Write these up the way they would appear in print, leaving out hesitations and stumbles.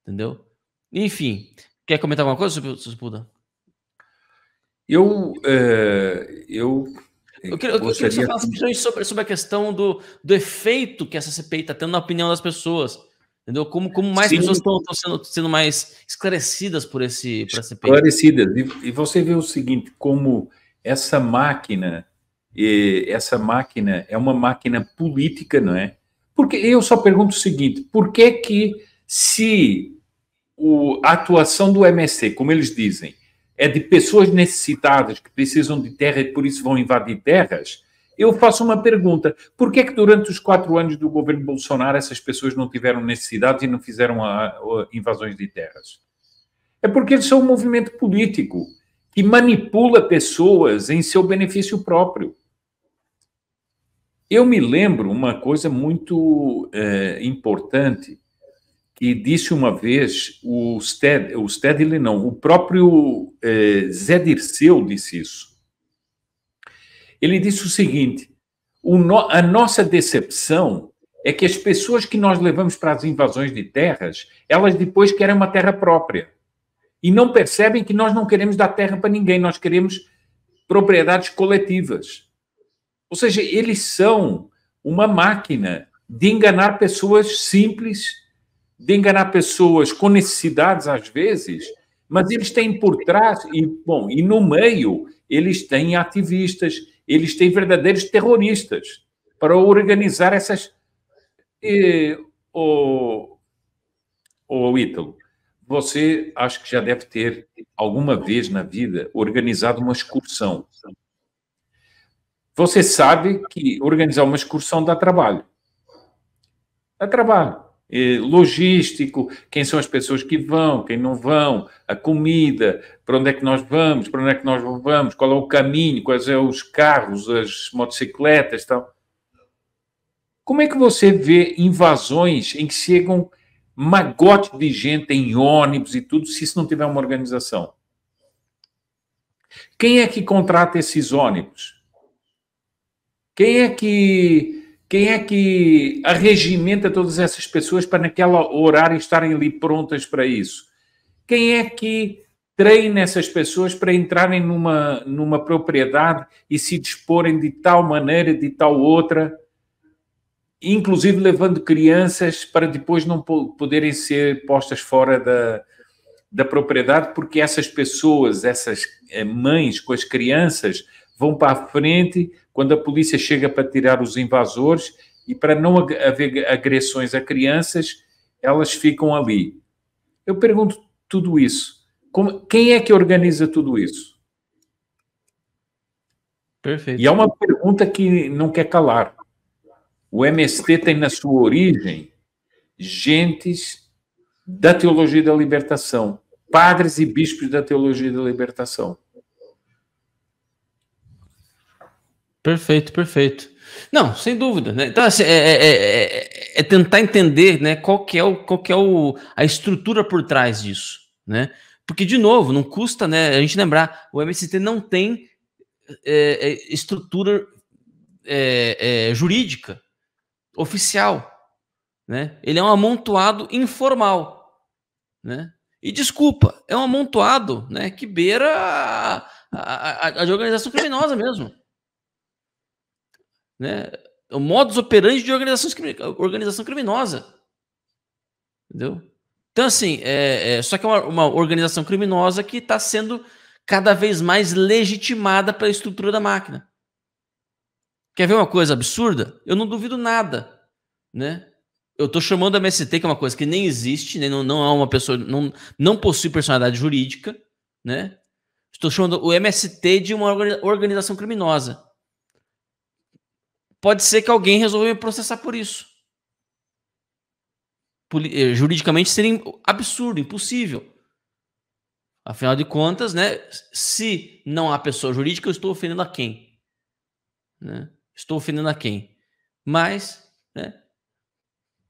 entendeu? Enfim, quer comentar alguma coisa, seu Puda? Eu queria que você falasse sobre a questão do efeito que essa CPI está tendo na opinião das pessoas, entendeu? Como mais Sim. pessoas estão sendo mais esclarecidas por essa CPI. Esclarecidas. E você vê o seguinte, como essa máquina é uma máquina política, não é? Porque eu só pergunto o seguinte, por que se a atuação do MST, como eles dizem, é de pessoas necessitadas que precisam de terra e por isso vão invadir terras, eu faço uma pergunta. Por que durante os 4 anos do governo Bolsonaro essas pessoas não tiveram necessidades e não fizeram invasões de terras? É porque eles são um movimento político que manipula pessoas em seu benefício próprio. Eu me lembro uma coisa muito importante que disse uma vez o Stedley não, o próprio Zé Dirceu disse isso. Ele disse o seguinte, a nossa decepção é que as pessoas que nós levamos para as invasões de terras, elas depois querem uma terra própria. E não percebem que nós não queremos dar terra para ninguém, nós queremos propriedades coletivas. Ou seja, eles são uma máquina de enganar pessoas simples, de enganar pessoas com necessidades, às vezes, mas eles têm por trás, e no meio, eles têm ativistas, eles têm verdadeiros terroristas para organizar essas... Ítalo, você acho que já deve ter, alguma vez na vida, organizado uma excursão. Você sabe que organizar uma excursão dá trabalho. Dá trabalho. Logístico, quem são as pessoas que vão, quem não vão, a comida, para onde é que nós vamos, para onde é que nós vamos, qual é o caminho, quais são os carros, as motocicletas e tal. Como é que você vê invasões em que chegam magote de gente em ônibus e tudo, se isso não tiver uma organização? Quem é que contrata esses ônibus? Quem é que arregimenta todas essas pessoas para naquele horário estarem ali prontas para isso? Quem é que treina essas pessoas para entrarem numa propriedade e se disporem de tal maneira, de tal outra, inclusive levando crianças para depois não poderem ser postas fora da propriedade, porque essas pessoas, essas mães com as crianças, vão para a frente quando a polícia chega para tirar os invasores e para não haver agressões a crianças, elas ficam ali. Eu pergunto tudo isso. Quem é que organiza tudo isso? Perfeito. E é uma pergunta que não quer calar. O MST tem na sua origem gentes da teologia da libertação, padres e bispos da teologia da libertação. Perfeito, perfeito. Não, sem dúvida, né? Então, assim, é tentar entender, né, qual que é a estrutura por trás disso, né? Porque, de novo, não custa, né, a gente lembrar, o MST não tem estrutura jurídica oficial, né? Ele é um amontoado informal, né? E desculpa, é um amontoado, né, que beira a de organização criminosa mesmo. Né? O modus operandi de organização criminosa. Entendeu? Então, assim, só que é uma organização criminosa que está sendo cada vez mais legitimada pela estrutura da máquina. Quer ver uma coisa absurda? Eu não duvido nada, né? Eu estou chamando a MST, que é uma coisa que nem existe, né? Não é uma pessoa, não possui personalidade jurídica, né? Estou chamando o MST de uma organização criminosa. Pode ser que alguém resolva me processar por isso. Juridicamente seria absurdo, impossível. Afinal de contas, né, se não há pessoa jurídica, eu estou ofendendo a quem? Né? Estou ofendendo a quem? Mas, né,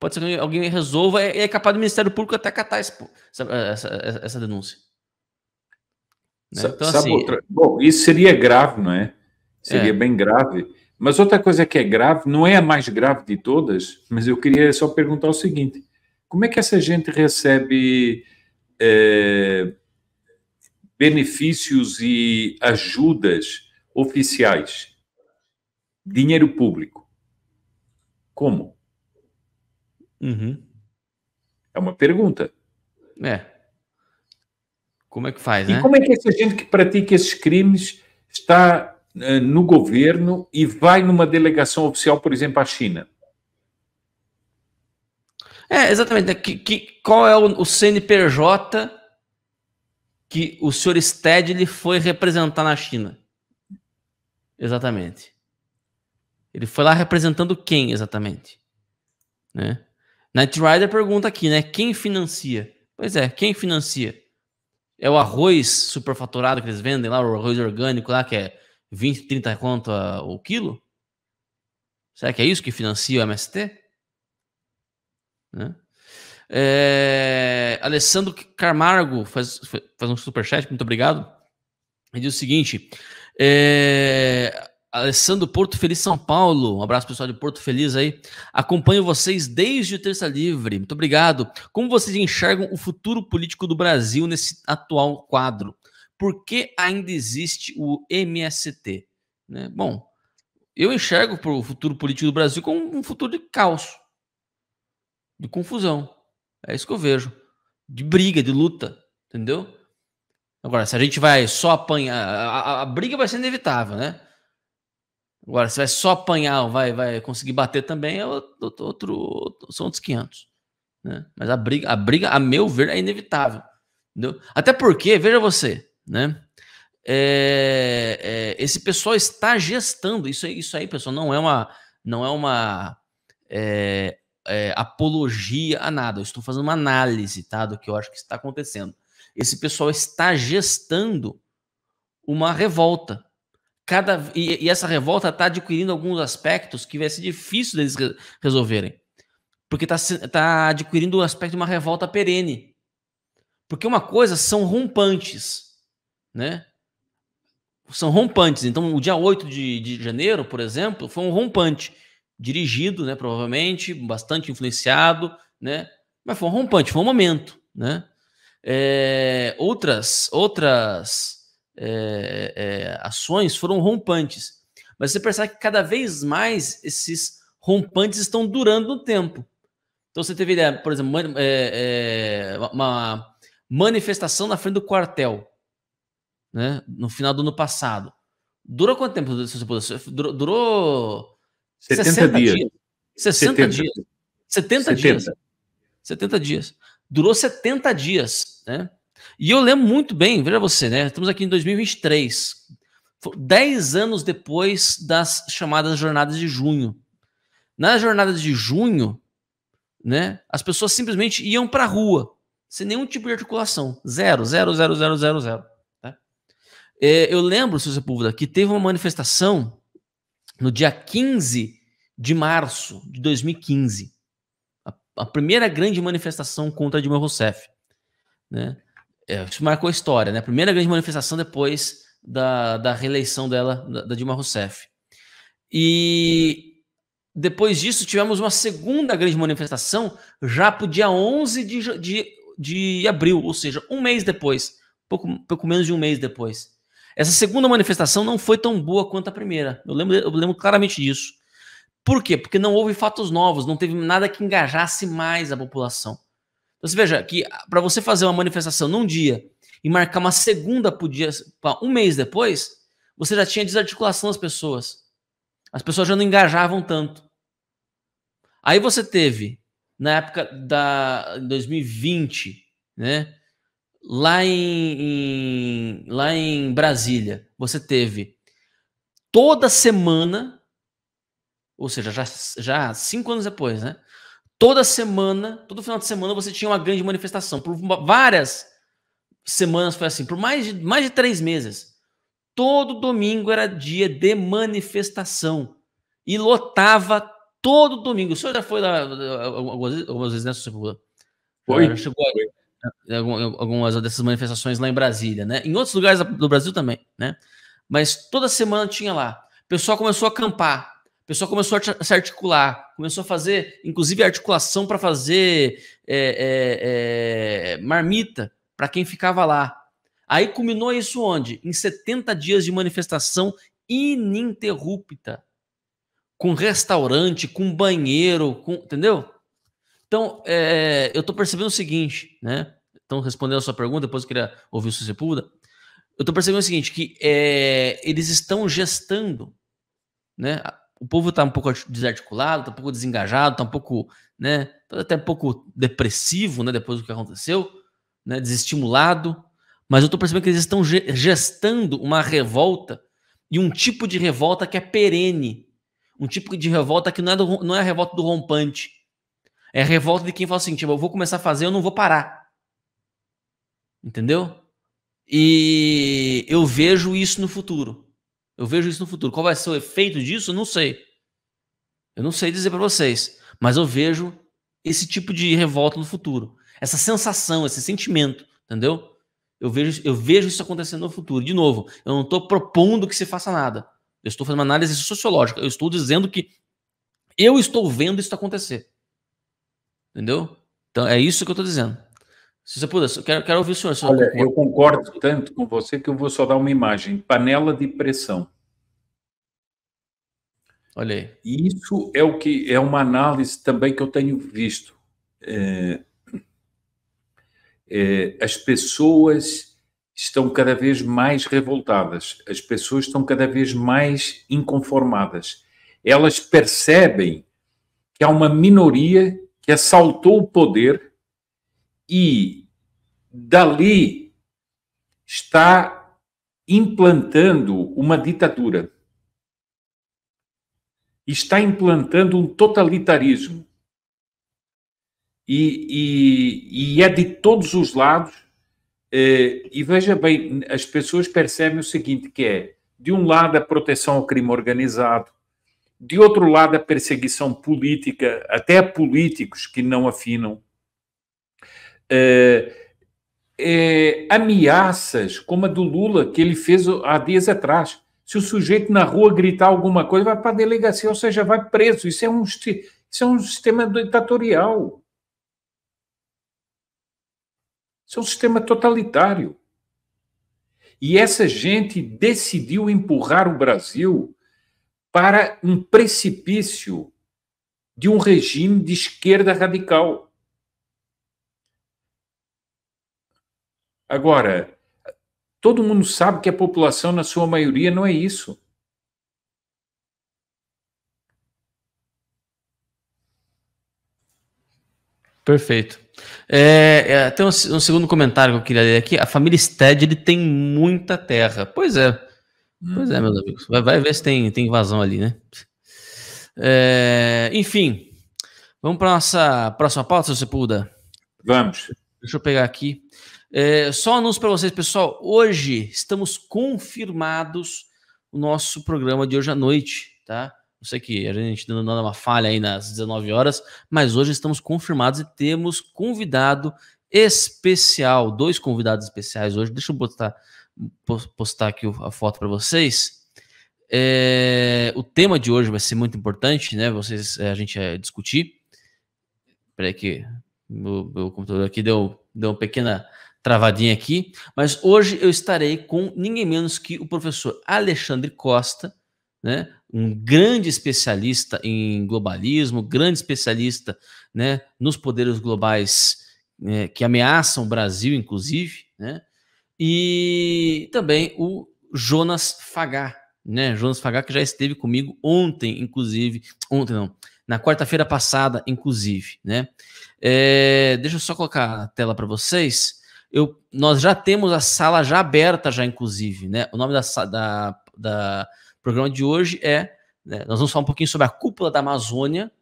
pode ser que alguém resolva, é capaz do Ministério Público até acatar essa denúncia. Né? Então, assim, Bom, isso seria grave, não é? Seria bem grave. Mas outra coisa que é grave, não é a mais grave de todas, mas eu queria só perguntar o seguinte: como é que essa gente recebe benefícios e ajudas oficiais? Dinheiro público. Como? Uhum. É uma pergunta. Como é que faz, E né? como é que essa gente que pratica esses crimes está no governo e vai numa delegação oficial, por exemplo, à China? Exatamente. Né? Qual é o CNPJ que o senhor Stedley foi representar na China? Exatamente. Ele foi lá representando quem, exatamente? Né? Knight Rider pergunta aqui, né? Quem financia? Pois é, quem financia? É o arroz superfaturado que eles vendem lá, o arroz orgânico lá, que é 20, 30 conto o quilo? Será que é isso que financia o MST? Né? Alessandro Camargo faz um superchat, muito obrigado. Ele diz o seguinte: Alessandro, Porto Feliz, São Paulo. Um abraço pessoal de Porto Feliz aí. Acompanho vocês desde o Terça Livre. Muito obrigado. Como vocês enxergam o futuro político do Brasil nesse atual quadro? Por que ainda existe o MST? Né? Bom, eu enxergo para o futuro político do Brasil como um futuro de caos, de confusão. É isso que eu vejo. De briga, de luta, entendeu? Agora, se a gente vai só apanhar, a briga vai ser inevitável, né? Agora, se vai só apanhar ou vai conseguir bater também, são outros 500. Né? Mas a briga, a meu ver, é inevitável. Entendeu? Até porque, veja você, né? Esse pessoal está gestando, isso aí, pessoal, não é uma apologia a nada. Eu estou fazendo uma análise, tá, do que eu acho que está acontecendo. Esse pessoal está gestando uma revolta. E essa revolta está adquirindo alguns aspectos que vai ser difícil deles resolverem. Porque está adquirindo o aspecto de uma revolta perene. Porque uma coisa são rompantes, né? São rompantes. Então, o dia 8 de janeiro, por exemplo, foi um rompante. Dirigido, né, provavelmente, bastante influenciado, né? Mas foi um rompante, foi um momento, né? Outras ações foram rompantes. Mas você percebe que cada vez mais esses rompantes estão durando no tempo. Então você teve, por exemplo, uma manifestação na frente do quartel, né, no final do ano passado. Durou quanto tempo? Durou 70 dias. 60 dias. 70 dias. 70 dias. Durou 70 dias, né? E eu lembro muito bem, veja você, né? Estamos aqui em 2023, 10 anos depois das chamadas jornadas de junho. Nas jornadas de junho, né, as pessoas simplesmente iam para a rua, sem nenhum tipo de articulação. Zero. Tá? Eu lembro, seu Sepúlveda, que teve uma manifestação no dia 15 de março de 2015. A primeira grande manifestação contra Dilma Rousseff. Né? Isso marcou a história, né? A primeira grande manifestação depois da reeleição dela, da Dilma Rousseff. E depois disso tivemos uma segunda grande manifestação já para o dia 11 de abril, ou seja, um mês depois, pouco menos de um mês depois. Essa segunda manifestação não foi tão boa quanto a primeira. Eu lembro claramente disso. Por quê? Porque não houve fatos novos, não teve nada que engajasse mais a população. Então você veja que para você fazer uma manifestação num dia e marcar uma segunda para um mês depois, você já tinha desarticulação das pessoas. As pessoas já não engajavam tanto. Aí você teve, na época da 2020, né, lá em Brasília, você teve toda semana, ou seja, já 5 anos depois, né? Toda semana, todo final de semana você tinha uma grande manifestação. Por várias semanas foi assim, por mais de 3 meses. Todo domingo era dia de manifestação. E lotava todo domingo. O senhor já foi lá algumas vezes, né? Foi. Chegou algumas dessas manifestações lá em Brasília, né? Em outros lugares do Brasil também, né? Mas toda semana tinha lá. O pessoal começou a acampar. O pessoal começou a se articular, começou a fazer, inclusive, articulação para fazer marmita para quem ficava lá. Aí culminou isso onde? Em 70 dias de manifestação ininterrupta, com restaurante, com banheiro, entendeu? Então, eu estou percebendo o seguinte, né? Então, respondendo a sua pergunta, depois eu queria ouvir o Sepúlveda. Eu estou percebendo o seguinte, que eles estão gestando, né? O povo está um pouco desarticulado, está um pouco desengajado, está um pouco, né? Tá até um pouco depressivo, né? Depois do que aconteceu, né? Desestimulado. Mas eu estou percebendo que eles estão gestando uma revolta, e um tipo de revolta que é perene. Um tipo de revolta que não é a revolta do rompante. É a revolta de quem fala assim, tipo, eu vou começar a fazer, eu não vou parar. Entendeu? E eu vejo isso no futuro. Eu vejo isso no futuro. Qual vai ser o efeito disso? Eu não sei. Eu não sei dizer para vocês. Mas eu vejo esse tipo de revolta no futuro. Essa sensação, esse sentimento. Entendeu? Eu vejo isso acontecendo no futuro. De novo, eu não estou propondo que se faça nada. Eu estou fazendo uma análise sociológica. Eu estou dizendo que eu estou vendo isso acontecer. Entendeu? Então é isso que eu estou dizendo. Se você puder, quero ouvir o senhor. Olha, eu concordo tanto com você que eu vou só dar uma imagem. Panela de pressão. Olha aí. Isso é o que é uma análise também que eu tenho visto. As pessoas estão cada vez mais revoltadas, as pessoas estão cada vez mais inconformadas. Elas percebem que há uma minoria que assaltou o poder e dali está implantando uma ditadura. Está implantando um totalitarismo. E é de todos os lados. E veja bem, as pessoas percebem o seguinte, que é, de um lado, a proteção ao crime organizado, de outro lado, a perseguição política, até a políticos que não afinam, ameaças como a do Lula, que ele fez há dias atrás. Se o sujeito na rua gritar alguma coisa, vai para a delegacia, ou seja, vai preso. Isso é um sistema ditatorial. Isso é um sistema totalitário. E essa gente decidiu empurrar o Brasil para um precipício de um regime de esquerda radical. Agora, todo mundo sabe que a população, na sua maioria, não é isso. Perfeito. Tem um segundo comentário que eu queria ler aqui. A família Stead, ele tem muita terra. Pois é. Pois é, meus amigos. Vai ver se tem invasão ali, né? Enfim. Vamos para a nossa próxima pauta, seu Sepúlveda? Vamos. Deixa eu pegar aqui. Só um anúncio para vocês, pessoal. Hoje estamos confirmados o nosso programa de hoje à noite, tá? Eu sei que a gente dando uma falha aí nas 19 horas, mas hoje estamos confirmados e temos convidado especial, 2 convidados especiais hoje. Deixa eu postar aqui a foto para vocês. O tema de hoje vai ser muito importante, né? A gente vai discutir. Peraí que meu computador aqui deu uma pequena travadinha aqui, mas hoje eu estarei com ninguém menos que o professor Alexandre Costa, né, um grande especialista em globalismo, grande especialista, né, nos poderes globais, que ameaçam o Brasil, inclusive, né, e também o Jonas Fagá, né, Jonas Fagá, que já esteve comigo ontem, na quarta-feira passada, inclusive, né. Deixa eu só colocar a tela para vocês. Nós já temos a sala já aberta, inclusive, né? O nome da programa de hoje né, nós vamos falar um pouquinho sobre a cúpula da Amazônia,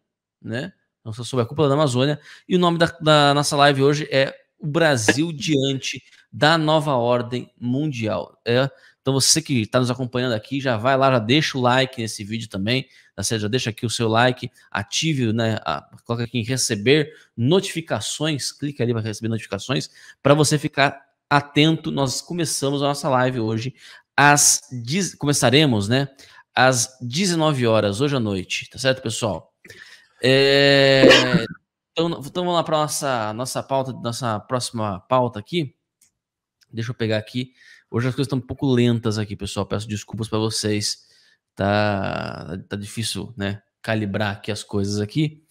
né? Vamos falar sobre a cúpula da Amazônia, e o nome da nossa live hoje é O Brasil Diante da Nova Ordem Mundial. Então você que está nos acompanhando aqui, já vai lá, já deixa o like nesse vídeo também, já deixa aqui o seu like, ative, né, coloca aqui em receber notificações, clica ali para receber notificações, para você ficar atento. Nós começamos a nossa live hoje, começaremos, né, às 19 horas, hoje à noite, tá certo, pessoal? Então vamos lá para nossa pauta, nossa próxima pauta aqui. Deixa eu pegar aqui. Hoje as coisas estão um pouco lentas aqui, pessoal. Peço desculpas para vocês. Tá difícil, né? Calibrar aqui as coisas aqui.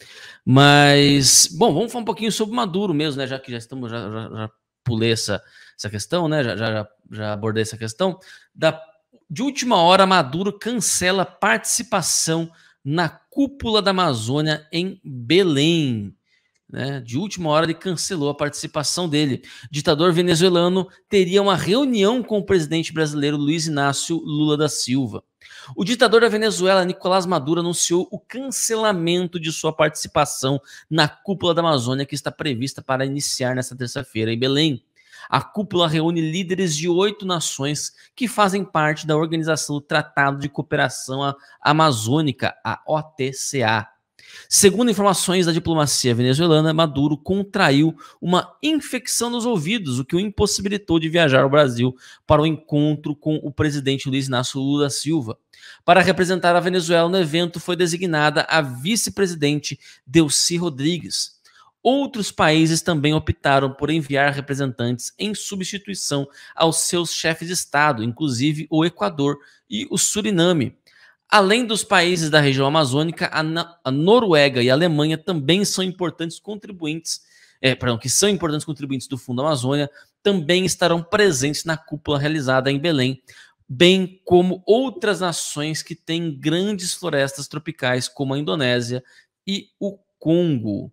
Mas, bom, vamos falar um pouquinho sobre Maduro mesmo, né? Já que já estamos, já pulei essa questão, né? Já abordei essa questão. De última hora, Maduro cancela participação na cúpula da Amazônia em Belém. Né? De última hora, ele cancelou a participação dele. O ditador venezuelano teria uma reunião com o presidente brasileiro Luiz Inácio Lula da Silva. O ditador da Venezuela, Nicolás Maduro, anunciou o cancelamento de sua participação na cúpula da Amazônia, que está prevista para iniciar nesta terça-feira em Belém. A cúpula reúne líderes de 8 nações que fazem parte da Organização do Tratado de Cooperação Amazônica, a OTCA. Segundo informações da diplomacia venezuelana, Maduro contraiu uma infecção nos ouvidos, o que o impossibilitou de viajar ao Brasil para o encontro com o presidente Luiz Inácio Lula da Silva. Para representar a Venezuela no evento, foi designada a vice-presidente Delcy Rodrigues. Outros países também optaram por enviar representantes em substituição aos seus chefes de Estado, inclusive o Equador e o Suriname. Além dos países da região amazônica, a Noruega e a Alemanha também são importantes contribuintes, do Fundo Amazônia, também estarão presentes na cúpula realizada em Belém, bem como outras nações que têm grandes florestas tropicais, como a Indonésia e o Congo.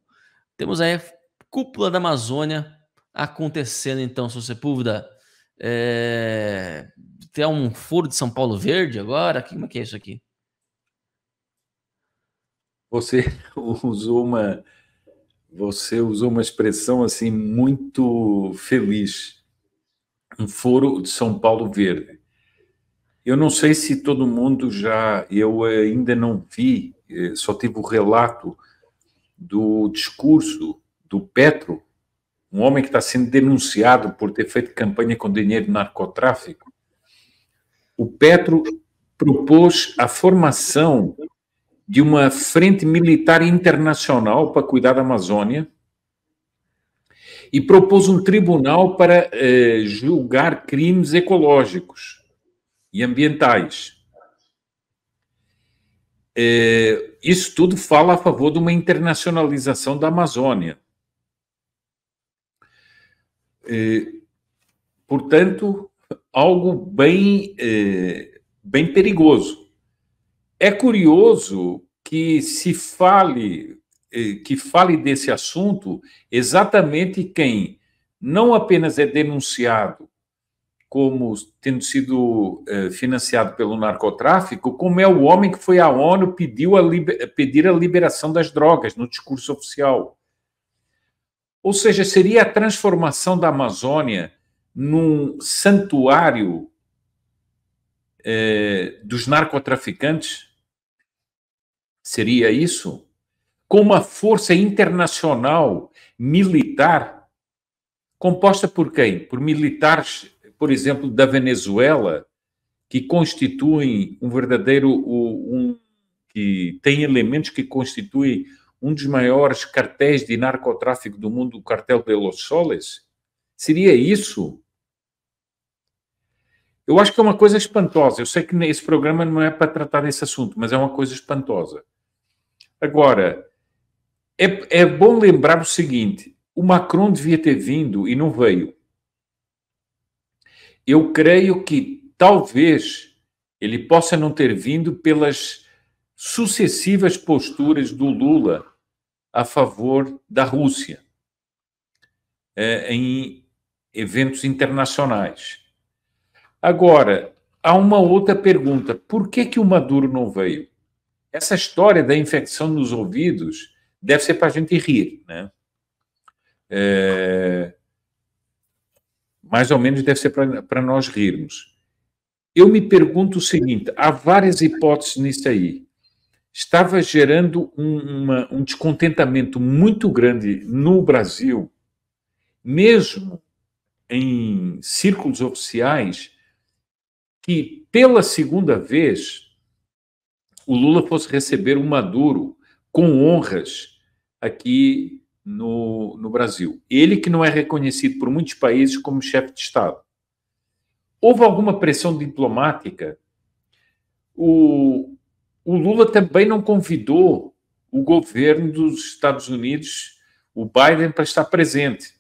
Temos aí a cúpula da Amazônia acontecendo, então, Sr. Sepúlveda. Tem um foro de São Paulo verde agora? Como é que é isso aqui? Você usou uma expressão assim muito feliz. Um foro de São Paulo verde. Eu não sei se todo mundo eu ainda não vi, só tive o relato do discurso do Petro, um homem que está sendo denunciado por ter feito campanha com dinheiro de narcotráfico. O Petro propôs a formação de uma frente militar internacional para cuidar da Amazônia e propôs um tribunal para julgar crimes ecológicos e ambientais. Isso tudo fala a favor de uma internacionalização da Amazônia. Portanto, algo bem perigoso. É curioso que se fale desse assunto exatamente quem não apenas é denunciado como tendo sido financiado pelo narcotráfico, como é o homem que foi à ONU pedir a liberação das drogas no discurso oficial. Ou seja, seria a transformação da Amazônia num santuário dos narcotraficantes? Seria isso? Com uma força internacional militar composta por quem? Por militares, por exemplo, da Venezuela, que constituem que tem elementos que constituem um dos maiores cartéis de narcotráfico do mundo, o cartel de Los Soles? Seria isso? Eu acho que é uma coisa espantosa. Eu sei que esse programa não é para tratar desse assunto, mas é uma coisa espantosa. Agora, é bom lembrar o seguinte: o Macron devia ter vindo e não veio. Eu creio que talvez ele possa não ter vindo pelas sucessivas posturas do Lula a favor da Rússia em eventos internacionais. Agora, há uma outra pergunta: por que o Maduro não veio? Essa história da infecção nos ouvidos deve ser para a gente rir, né? Mais ou menos deve ser para nós rirmos. Eu me pergunto o seguinte: há várias hipóteses nisso aí. Estava gerando um descontentamento muito grande no Brasil, mesmo em círculos oficiais, que pela segunda vez o Lula fosse receber o Maduro com honras aqui no Brasil. Ele que não é reconhecido por muitos países como chefe de Estado. Houve alguma pressão diplomática? O Lula também não convidou o governo dos Estados Unidos, o Biden, para estar presente.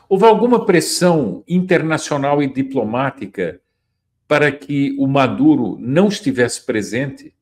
Houve alguma pressão internacional e diplomática para que o Maduro não estivesse presente?